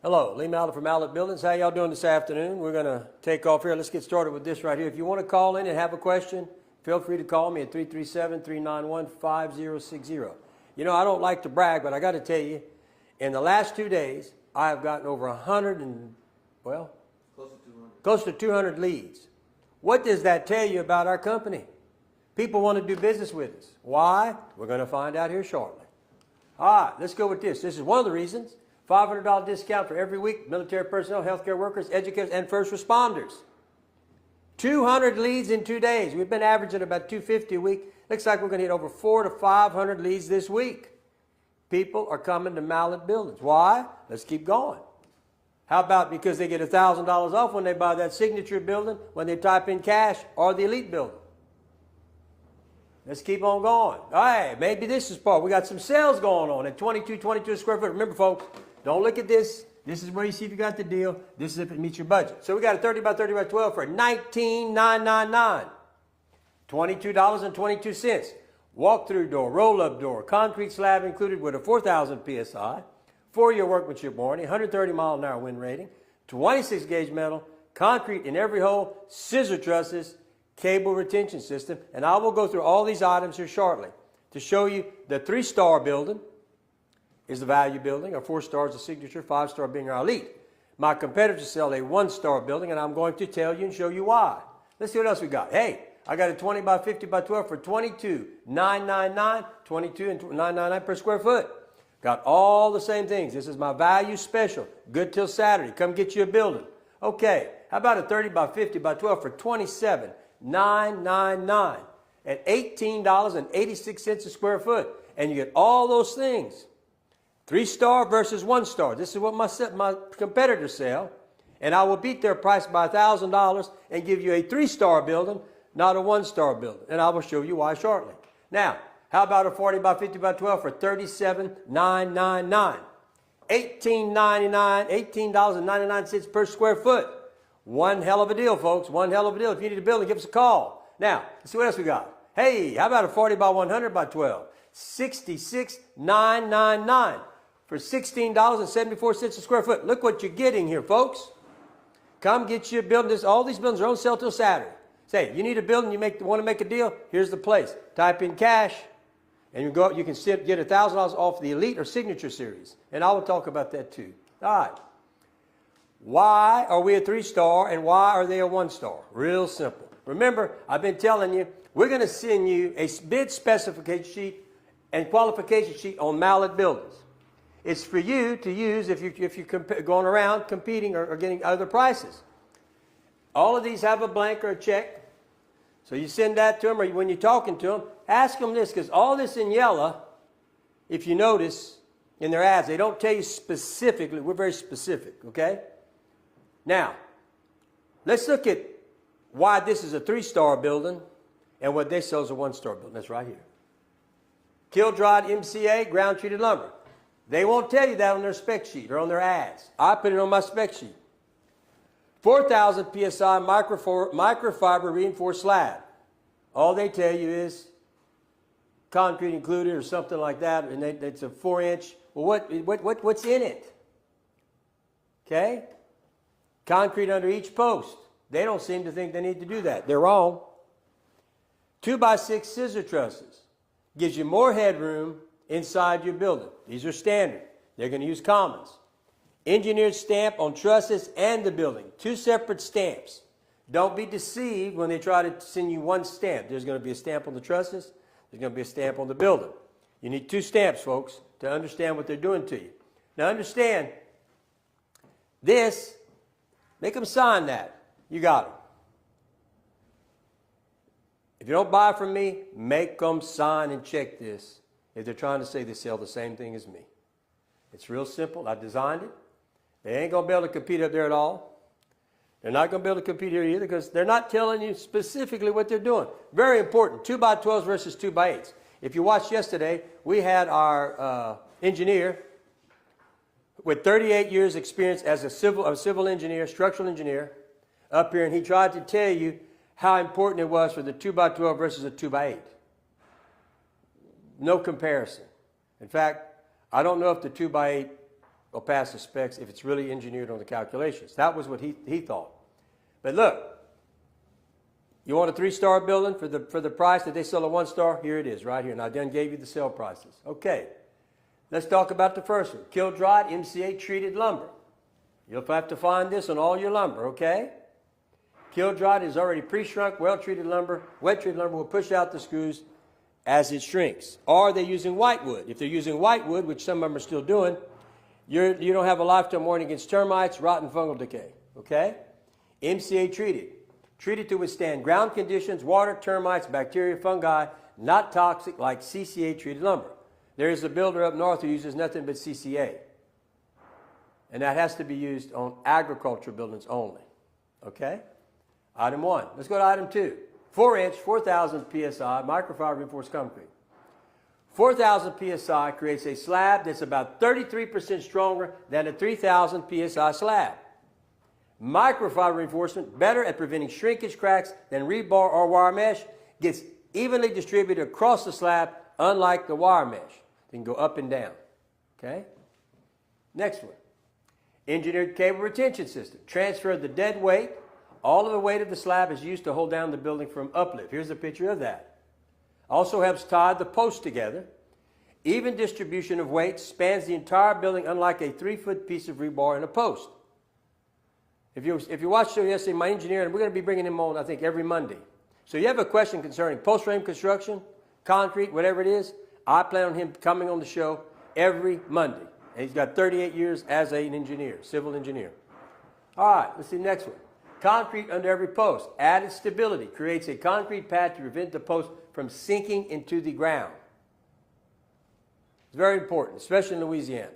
Hello, Lee Mallett from Mallett Buildings. How y'all doing this afternoon? We're going to take off here. Let's get started with this right here. If you want to call in and have a question, feel free to call me at 337-391-5060. You know, I don't like to brag, but I got to tell you, in the last 2 days, I have gotten over 100 and, well, close to 200 leads. What does that tell you about our company? People want to do business with us. Why? We're going to find out here shortly. All right, let's go with this. This is one of the reasons. $500 discount for every week, military personnel, healthcare workers, educators, and first responders. 200 leads in 2 days. We've been averaging about 250 a week. Looks like we're going to hit over 400 to 500 leads this week. People are coming to Mallett Buildings. Why? Let's keep going. How about because they get $1,000 off when they buy that signature building, when they type in cash, or the elite building? Let's keep on going. All right, maybe this is part. We got some sales going on at 22 square foot. Remember, folks, don't look at this. This is where you see if you got the deal. This is if it meets your budget. So we got a 30 by 30 by 12 for $19,999. $22.22. Walk-through door, roll-up door, concrete slab included with a 4,000 PSI, 4-year workmanship warranty, 130 mile an hour wind rating, 26 gauge metal, concrete in every hole, scissor trusses, cable retention system, and I will go through all these items here shortly to show you the 3-star building is the value building, our 4 stars the signature, 5-star being our elite. My competitors sell a 1-star building, and I'm going to tell you and show you why. Let's see what else we got. Hey, I got a 20 by 50 by 12 for $22,999, $22,999 per square foot. Got all the same things. This is my value special. Good till Saturday. Come get you a building. Okay, how about a 30 by 50 by 12 for $27,999 at $18.86 a square foot. And you get all those things. 3-star versus 1-star. This is what my competitors sell. And I will beat their price by $1,000 and give you a 3-star building, not a 1-star building. And I will show you why shortly. Now, how about a 40 by 50 by 12 for $37,999? $18.99 per square foot. One hell of a deal, folks. One hell of a deal. If you need a building, give us a call. Now, let's see what else we got. Hey, how about a 40 by 100 by 12? $66,999 for $16.74 a square foot. Look what you're getting here, folks. Come get you a building. All these buildings are on sale till Saturday. Say, you need a building, want to make a deal? Here's the place. Type in cash, and you can get $1,000 off the Elite or Signature Series. And I will talk about that too. All right. Why are we a 3-star and why are they a 1-star? Real simple. Remember, I've been telling you, we're going to send you a bid specification sheet and qualification sheet on Mallett Buildings. It's for you to use if you're going around competing or getting other prices. All of these have a blank or a check. So you send that to them, or when you're talking to them, ask them this, because all this in yellow, if you notice in their ads, they don't tell you specifically. We're very specific, okay? Now, let's look at why this is a 3-star building and what they sell is a 1-star building. That's right here. Kiln-dried MCA, ground-treated lumber. They won't tell you that on their spec sheet or on their ads. I put it on my spec sheet. 4,000 PSI microfiber reinforced slab. All they tell you is concrete included or something like that, and it's a 4-inch. Well, what's in it? Okay? Concrete under each post. They don't seem to think they need to do that. They're wrong. 2x6 scissor trusses. Gives you more headroom inside your building. These are standard. They're going to use commons. Engineered stamp on trusses and the building. 2 separate stamps. Don't be deceived when they try to send you one stamp. There's going to be a stamp on the trusses. There's going to be a stamp on the building. You need 2 stamps, folks, to understand what they're doing to you. Now understand, this, make them sign that. You got it. If you don't buy from me, make them sign and check this if they're trying to say they sell the same thing as me. It's real simple. I designed it. They ain't going to be able to compete up there at all. They're not going to be able to compete here either because they're not telling you specifically what they're doing. Very important, 2x12s versus 2x8s. If you watched yesterday, we had our engineer with 38 years experience as a civil engineer, structural engineer, up here, and he tried to tell you how important it was for the 2x12 versus a 2x8. No comparison. In fact, I don't know if the 2x8 will pass the specs if it's really engineered on the calculations. That was what he thought. But look, you want a 3-star building for the price that they sell a 1-star? Here it is, right here. And I done gave you the sale prices. Okay, let's talk about the first one. Kiln-dried MCA treated lumber. You'll have to find this on all your lumber, okay? Kiln-dried is already pre-shrunk, well-treated lumber. Wet-treated lumber will push out the screws as it shrinks. Or are they using whitewood? If they're using whitewood, which some of them are still doing, you don't have a lifetime warranty against termites, rot, and fungal decay, okay? MCA treated. Treated to withstand ground conditions, water, termites, bacteria, fungi, not toxic like CCA treated lumber. There is a builder up north who uses nothing but CCA. And that has to be used on agricultural buildings only. Okay? Item 1. Let's go to item 2. 4-inch, 4,000 PSI, microfiber reinforced concrete. 4,000 PSI creates a slab that's about 33% stronger than a 3,000 PSI slab. Microfiber reinforcement, better at preventing shrinkage cracks than rebar or wire mesh, gets evenly distributed across the slab, unlike the wire mesh. They can go up and down. Okay? Next one. Engineered cable retention system. Transfer the dead weight. All of the weight of the slab is used to hold down the building from uplift. Here's a picture of that. Also helps tie the posts together. Even distribution of weight spans the entire building, unlike a 3-foot piece of rebar in a post. If you watched the show yesterday, my engineer, and we're going to be bringing him on, I think, every Monday. So you have a question concerning post frame construction, concrete, whatever it is, I plan on him coming on the show every Monday. And he's got 38 years as an engineer, civil engineer. All right, let's see the next one. Concrete under every post. Added stability. Creates a concrete pad to prevent the post from sinking into the ground. It's very important, especially in Louisiana.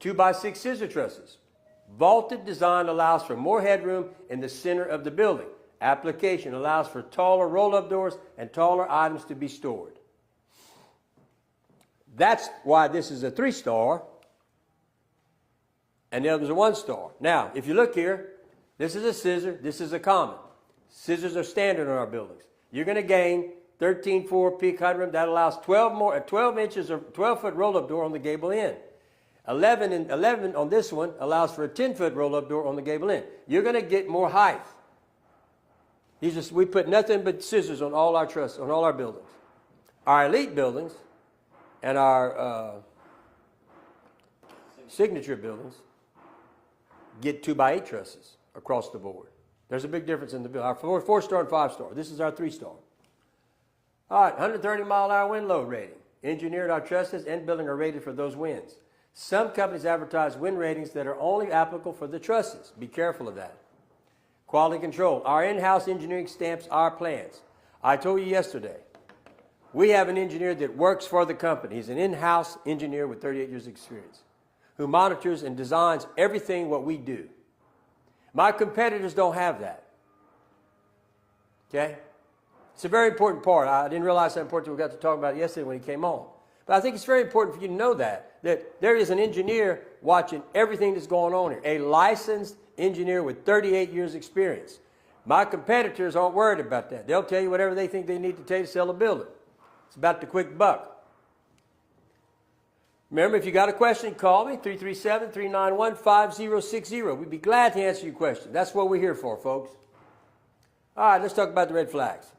2x6 scissor trusses. Vaulted design allows for more headroom in the center of the building. Application allows for taller roll-up doors and taller items to be stored. That's why this is a 3-star and the other's a 1-star. Now, if you look here, this is a scissor, this is a common. Scissors are standard in our buildings. You're going to gain 13.4 peak headroom. That allows 12 inches or 12-foot roll-up door on the gable end. 11 on this one allows for a 10-foot roll-up door on the gable end. You're going to get more height. We put nothing but scissors on all our trusses, on all our buildings. Our elite buildings and our signature buildings get 2x8 trusses across the board. There's a big difference in the building. Our 4-star and 5-star. This is our 3-star. All right, 130-mile-an-hour wind load rating. Engineered our trusses and building are rated for those winds. Some companies advertise wind ratings that are only applicable for the trusses. Be careful of that. Quality control. Our in-house engineering stamps our plans. I told you yesterday, we have an engineer that works for the company. He's an in-house engineer with 38 years experience who monitors and designs everything what we do. My competitors don't have that. Okay? It's a very important part. I didn't realize how important we got to talk about it yesterday when he came on. But I think it's very important for you to know that there is an engineer watching everything that's going on here, a licensed engineer with 38 years experience. My competitors aren't worried about that. They'll tell you whatever they think they need to tell you to sell a building. It's about the quick buck. Remember, if you got a question, call me, 337-391-5060. We'd be glad to answer your question. That's what we're here for, folks. All right, let's talk about the red flags.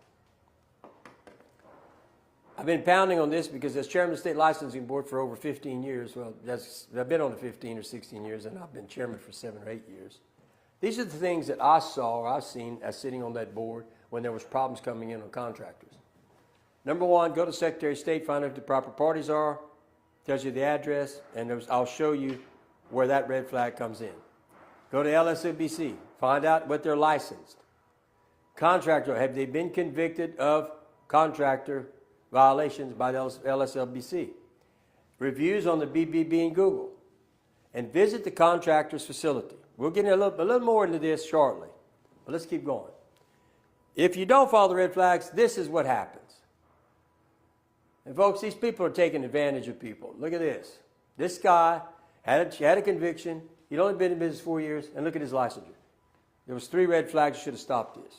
I've been pounding on this because as chairman of the State Licensing Board for over 15 years, well, I've been on it 15 or 16 years, and I've been chairman for 7 or 8 years. These are the things that I saw or I've seen as sitting on that board when there was problems coming in on contractors. Number one, go to Secretary of State, find out who the proper parties are, tells you the address, and I'll show you where that red flag comes in. Go to LSLBC, find out what they're licensed. Contractor, have they been convicted of contractor violations by the LSLBC? Reviews on the BBB and Google. And visit the contractor's facility. We'll get a little more into this shortly, but let's keep going. If you don't follow the red flags, this is what happens. And folks, these people are taking advantage of people. Look at this. This guy had a conviction. He'd only been in business 4 years, and look at his licensure. There was 3 red flags. You should have stopped this.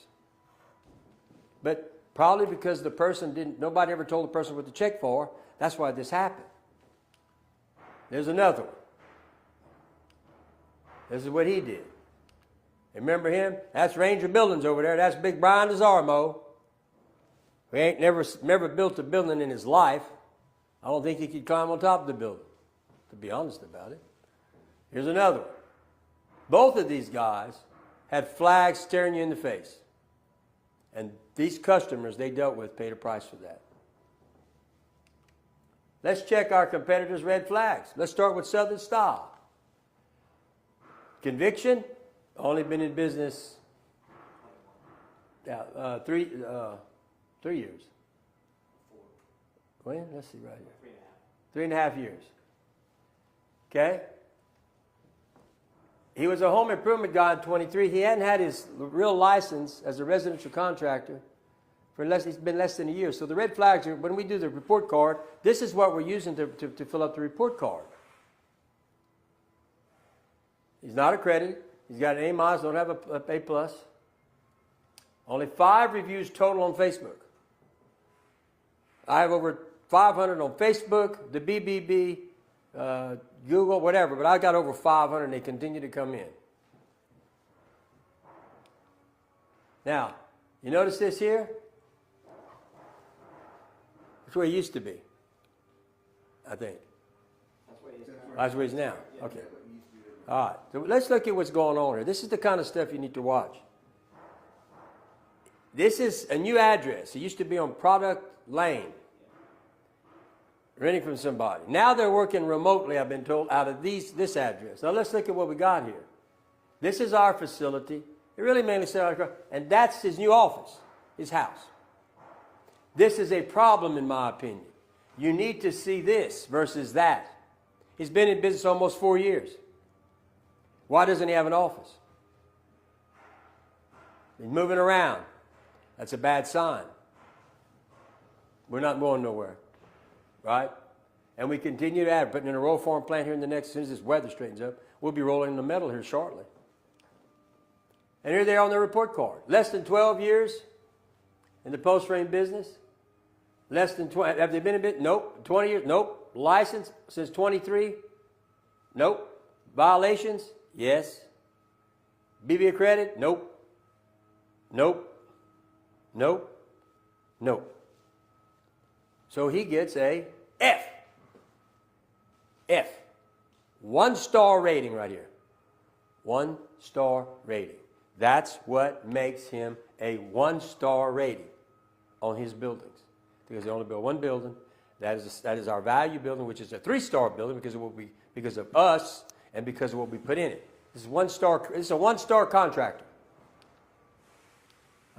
But probably because the person nobody ever told the person what to check for, that's why this happened. There's another one. This is what he did. Remember him? That's Ranger Buildings over there. That's Big Brian DeZarmo. He ain't never built a building in his life. I don't think he could climb on top of the building, to be honest about it. Here's another one. Both of these guys had flags staring you in the face. And these customers they dealt with paid a price for that. Let's check our competitors' red flags. Let's start with Southern Style. Conviction, only been in business 3 years. When? Let's see right here. 3.5 years. Okay? He was a home improvement guy in 23. He hadn't had his real license as a residential contractor for it's been less than a year. So the red flags are, when we do the report card, this is what we're using to fill up the report card. He's not accredited. He's got an A-, don't have a A+. Only 5 reviews total on Facebook. I have over 500 on Facebook, the BBB, Google, whatever, but I got over 500 and they continue to come in. Now, you notice this here? That's where he used to be, I think. That's where he's now. Okay. All right. So let's look at what's going on here. This is the kind of stuff you need to watch. This is a new address. It used to be on Product Lane. Renting from somebody. Now they're working remotely, I've been told, out of this address. Now let's look at what we got here. This is our facility. It really mainly sells, and that's his new office, his house. This is a problem, in my opinion. You need to see this versus that. He's been in business almost 4 years. Why doesn't he have an office? He's moving around. That's a bad sign. We're not going nowhere. Right? And we continue to add, putting in a roll form plant here in the next, as soon as this weather straightens up, we'll be rolling in the metal here shortly. And here they are on the report card. Less than 12 years in the post-frame business. Less than 20, have they been in business? Nope. 20 years? Nope. License since 23? Nope. Violations? Yes. BB accredited? Nope. Nope. Nope. Nope. So he gets a F. F. 1-star rating right here. 1-star rating. That's what makes him a 1-star rating on his buildings. Because they only build one building. That is our value building, which is a 3-star building because of us and because of what we put in it. This is 1-star. This is a 1-star contractor.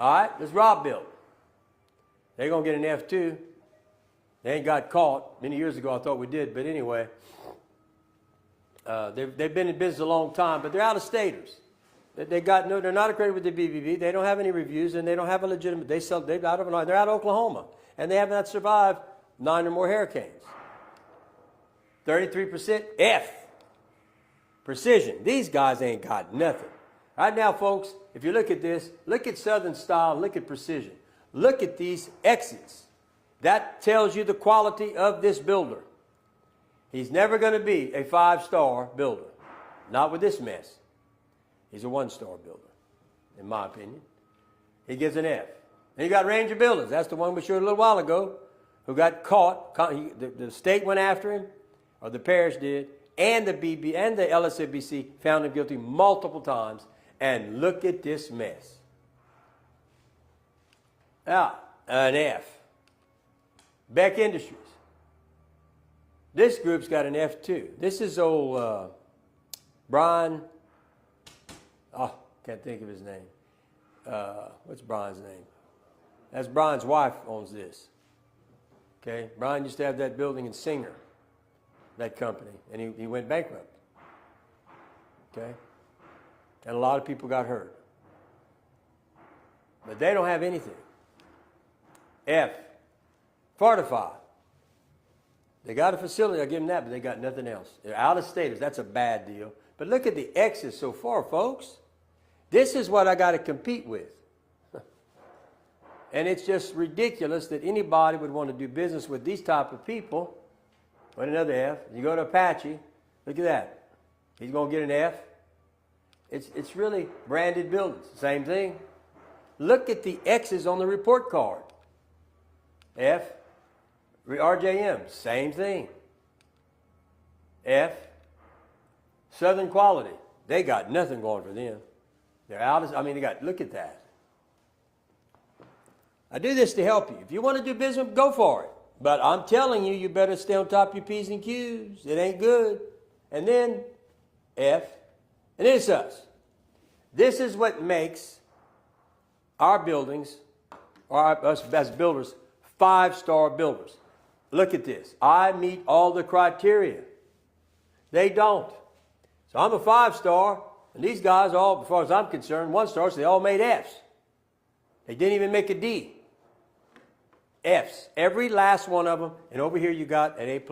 All right, this Rob built. They're gonna get an F too. They ain't got caught. Many years ago I thought we did, but anyway. They've been in business a long time, but they're out-of-staters. They're not accredited with the BBB. They don't have any reviews, and they don't have a legitimate. They're out of Oklahoma, and they have not survived 9 or more hurricanes. 33% F. Precision. These guys ain't got nothing. Right now, folks, if you look at this, look at Southern Style, look at Precision. Look at these exits. That tells you the quality of this builder. He's never going to be a 5-star builder. Not with this mess. He's a 1-star builder, in my opinion. He gets an F. Then you got Ranger Buildings. That's the one we showed a little while ago, who got caught. The state went after him, or the parish did, and the BB and the LSABC found him guilty multiple times. And look at this mess. Now, an F. Beck Industries. This group's got an F too. This is old Brian. Oh, can't think of his name. What's Brian's name? That's Brian's wife owns this. Okay, Brian used to have that building in Singer, that company, and he went bankrupt. Okay, and a lot of people got hurt. But they don't have anything. F. Fortify. They got a facility, I'll give them that, but they got nothing else. They're out-of-staters. That's a bad deal. But look at the X's so far, folks. This is what I got to compete with. And it's just ridiculous that anybody would want to do business with these type of people. What another F. You go to Apache, look at that. He's going to get an F. It's really branded buildings. Same thing. Look at the X's on the report card. F, RJM, same thing. F, Southern Quality. They got nothing going for them. They're out of, look at that. I do this to help you. If you want to do business, go for it. But I'm telling you, you better stay on top of your P's and Q's. It ain't good. And then F, and then it's us. This is what makes our buildings, or us as builders, 5-star builders. Look at this. I meet all the criteria. They don't. So I'm a 5-star, and these guys all, as far as I'm concerned, 1-stars, so they all made Fs. They didn't even make a D. Fs. Every last one of them, and over here you got an A+.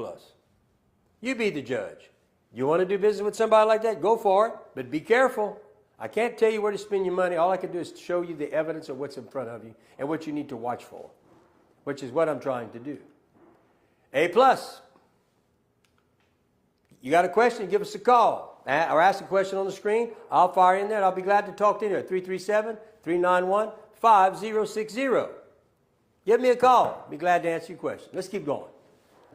You be the judge. You want to do business with somebody like that? Go for it, but be careful. I can't tell you where to spend your money. All I can do is show you the evidence of what's in front of you and what you need to watch for, which is what I'm trying to do. A+. You got a question, give us a call or ask a question on the screen. I'll fire in there, and I'll be glad to talk to you at 337-391-5060. Give me a call. Be glad to answer your question. Let's keep going.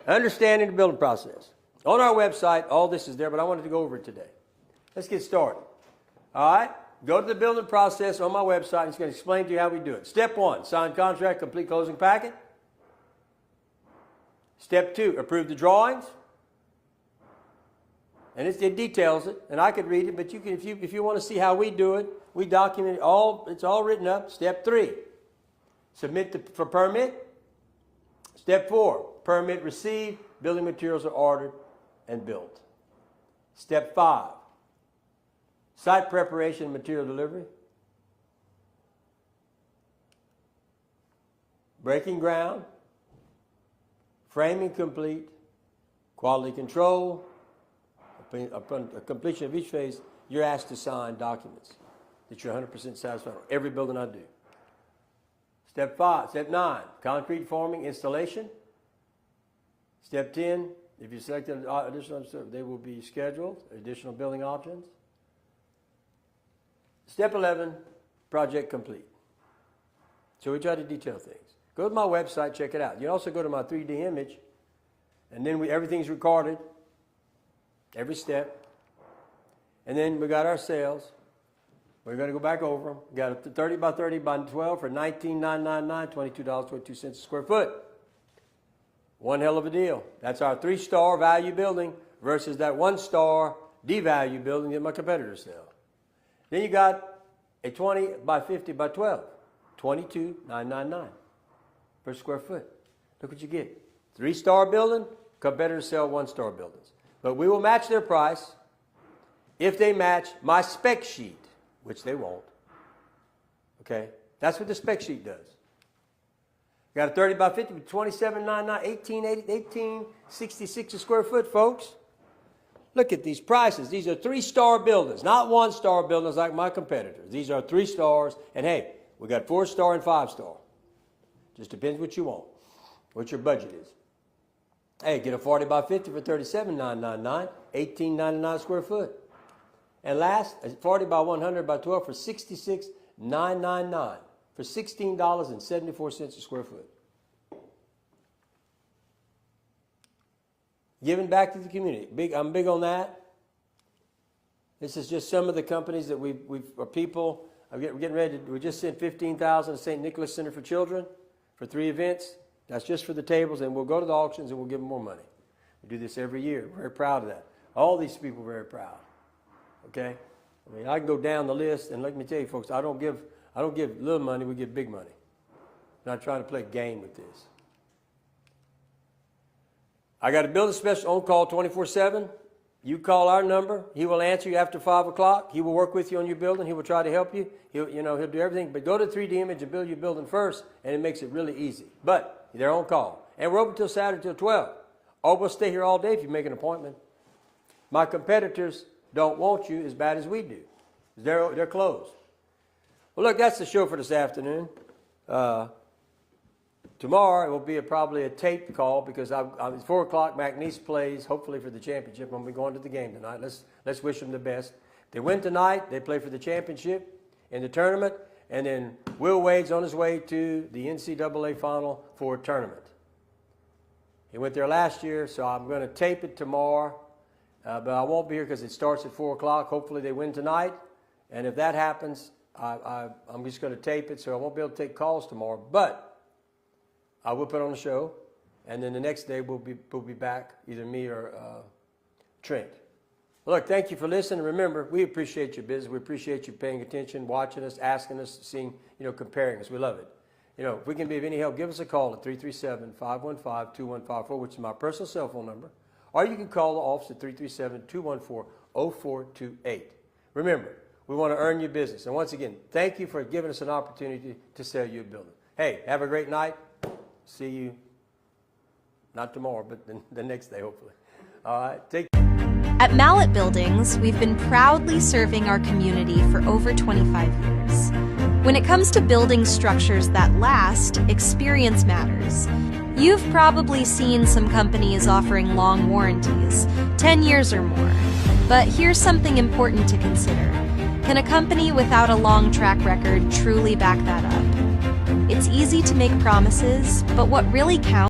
Understanding the building process. On our website, all this is there, but I wanted to go over it today. Let's get started. All right? Go to the building process on my website, and it's going to explain to you how we do it. Step 1, sign contract, complete closing packet. Step 2, approve the drawings. And it details it, and I could read it, but you can, if you want to see how we do it, we document it all. It's all written up. Step 3, submit for permit. Step 4, permit received, building materials are ordered and built. Step 5, site preparation and material delivery. Breaking ground, framing complete, quality control. Upon completion of each phase, you're asked to sign documents that you're 100% satisfied with. Every building I do. Step 9, concrete forming installation. Step 10, if you select an additional, they will be scheduled, additional building options. Step 11, project complete. So we try to detail things. Go to my website, check it out. You can also go to my 3D image, and then everything's recorded. Every step. And then we got our sales. We're going to go back over them. We got a 30 by 30 by 12 for $19,999, $22.22 a square foot. One hell of a deal. That's our 3-star value building versus that 1-star D-value building that my competitors sell. Then you got a 20 by 50 by 12, $22,999 per square foot. Look what you get. 3-star building, competitors sell 1-star buildings. But we will match their price if they match my spec sheet, which they won't. Okay? That's what the spec sheet does. Got a 30 by 50 with $27.99, $18.66 a square foot, folks. Look at these prices. These are 3-star buildings, not 1-star buildings like my competitors. These are 3 stars. And hey, we got 4-star and 5-star. Just depends what you want, what your budget is. Hey, get a 40 by 50 for $37.999, $18.99 a square foot. And last, a 40 by 100 by 12 for $66.999, for $16.74 a square foot. Giving back to the community. I'm big on that. This is just some of the companies that we're people. We're getting ready to, we just sent $15,000 to St. Nicholas Center for Children for 3 events. That's just for the tables, and we'll go to the auctions and we'll give them more money. We do this every year. We're very proud of that. All these people are very proud. Okay? I mean, I can go down the list, and let me tell you, folks, I don't give little money, we give big money. I'm not trying to play a game with this. I got a building specialist on call 24/7. You call our number. He will answer you after 5 o'clock. He will work with you on your building. He will try to help you. He'll do everything. But go to 3D Image and build your building first, and it makes it really easy. But they're on call. And we're open till Saturday till 12. Or we'll stay here all day if you make an appointment. My competitors don't want you as bad as we do. They're closed. Well, look, that's the show for this afternoon. Tomorrow it will be probably a tape call because it's 4 o'clock. McNeese plays, hopefully for the championship. I'm going to be going to the game tonight. Let's wish them the best. They win tonight, they play for the championship in the tournament, and then Will Wade's on his way to the NCAA final for a tournament. He went there last year, so I'm going to tape it tomorrow, but I won't be here because it starts at 4 o'clock. Hopefully they win tonight, and if that happens, I'm just going to tape it, so I won't be able to take calls tomorrow, but I will put on the show, and then the next day we'll be back, either me or Trent. Look, thank you for listening. Remember, we appreciate your business. We appreciate you paying attention, watching us, asking us, seeing, comparing us. We love it. If we can be of any help, give us a call at 337-515-2154, which is my personal cell phone number. Or you can call the office at 337-214-0428. Remember, we want to earn your business. And once again, thank you for giving us an opportunity to sell you a building. Hey, have a great night. See you, not tomorrow, but the next day, hopefully. All right, take care. At Mallet Buildings, we've been proudly serving our community for over 25 years. When it comes to building structures that last, experience matters. You've probably seen some companies offering long warranties, 10 years or more. But here's something important to consider. Can a company without a long track record truly back that up? It's easy to make promises, but what really counts